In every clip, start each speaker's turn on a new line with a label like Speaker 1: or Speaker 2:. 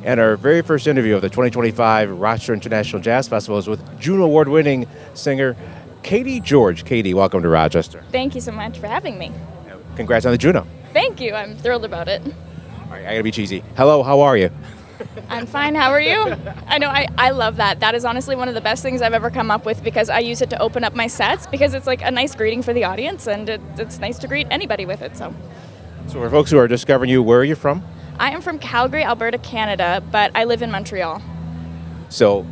Speaker 1: And our very first interview of the 2025 Rochester International Jazz Festival is with Juno Award-winning singer Caity Gyorgy. Caity, welcome to Rochester.
Speaker 2: Thank you so much for having me.
Speaker 1: Congrats on the Juno.
Speaker 2: Thank you. I'm thrilled about it.
Speaker 1: All right, I gotta be cheesy. Hello, how are you?
Speaker 2: I'm fine. How are you? I know. I love that. That is honestly one of the best things I've ever come up with because I use it to open up my sets because it's like a nice greeting for the audience and it's nice to greet anybody with it. So
Speaker 1: For folks who are discovering you, where are you from?
Speaker 2: I am from Calgary, Alberta, Canada, but I live in Montreal.
Speaker 1: So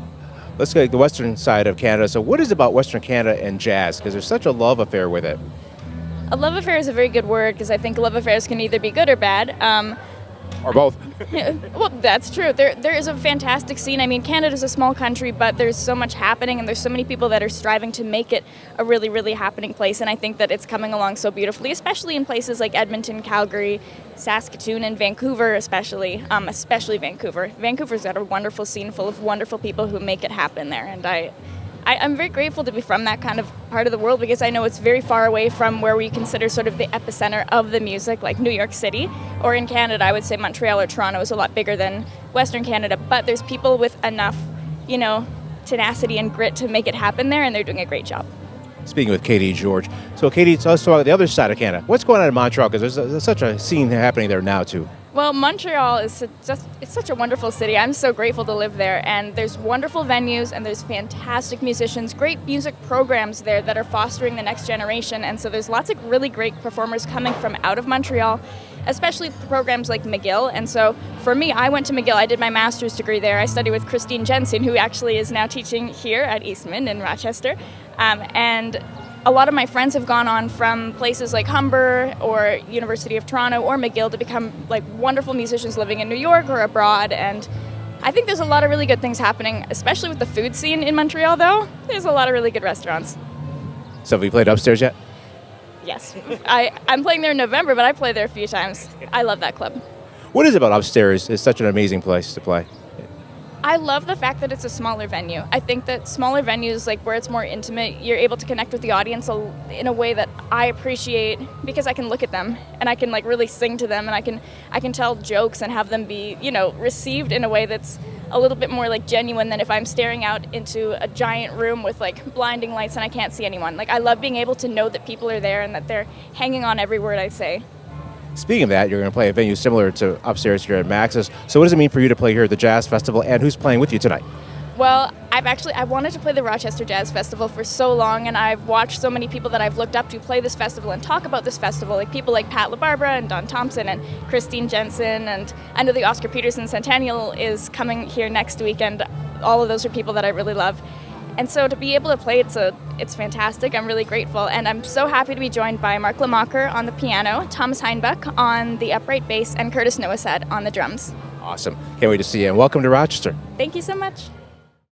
Speaker 1: let's go to the western side of Canada. So what is it about Western Canada and jazz? Because there's such a love affair with it.
Speaker 2: A love affair is a very good word because I think love affairs can either be good or bad.
Speaker 1: Or both.
Speaker 2: Well, that's true. There is a fantastic scene. I mean, Canada's a small country, but there's so much happening, and there's so many people that are striving to make it a really, really happening place. And I think that it's coming along so beautifully, especially in places like Edmonton, Calgary, Saskatoon, and Vancouver, especially Vancouver. Vancouver's got a wonderful scene full of wonderful people who make it happen there, and I'm very grateful to be from that kind of part of the world because I know it's very far away from where we consider sort of the epicenter of the music, like New York City. Or in Canada, I would say Montreal or Toronto is a lot bigger than Western Canada. But there's people with enough, tenacity and grit to make it happen there, and they're doing a great job.
Speaker 1: Speaking with Caity Gyorgy. So Caity, tell us about the other side of Canada. What's going on in Montreal? Because there's such a scene happening there now, too.
Speaker 2: Well, Montreal is it's such a wonderful city. I'm so grateful to live there. And there's wonderful venues and there's fantastic musicians, great music programs there that are fostering the next generation. And so there's lots of really great performers coming from out of Montreal, especially programs like McGill. And so for me, I went to McGill. I did my master's degree there. I studied with Christine Jensen, who actually is now teaching here at Eastman in Rochester. And a lot of my friends have gone on from places like Humber or University of Toronto or McGill to become like wonderful musicians living in New York or abroad. And I think there's a lot of really good things happening, especially with the food scene in Montreal, though. There's a lot of really good restaurants.
Speaker 1: So have you played upstairs yet?
Speaker 2: Yes. I'm playing there in November, but I played there a few times. I love that club.
Speaker 1: What is it about upstairs? It's such an amazing place to play.
Speaker 2: I love the fact that it's a smaller venue. I think that smaller venues, like where it's more intimate, you're able to connect with the audience in a way that I appreciate because I can look at them and I can like really sing to them and I can tell jokes and have them be, received in a way that's a little bit more like genuine than if I'm staring out into a giant room with like blinding lights and I can't see anyone. Like I love being able to know that people are there and that they're hanging on every word I say.
Speaker 1: Speaking of that, you're going to play a venue similar to upstairs here at Max's. So what does it mean for you to play here at the Jazz Festival, and who's playing with you tonight?
Speaker 2: Well, I wanted to play the Rochester Jazz Festival for so long, and I've watched so many people that I've looked up to play this festival and talk about this festival, like people like Pat LaBarbera and Don Thompson and Christine Jensen, and I know the Oscar Peterson Centennial is coming here next week, and all of those are people that I really love. And so to be able to play, it's fantastic. I'm really grateful. And I'm so happy to be joined by Mark Lamacher on the piano, Thomas Heinbuch on the upright bass, and Curtis Noasad on the drums.
Speaker 1: Awesome. Can't wait to see you. And welcome to Rochester.
Speaker 2: Thank you so much.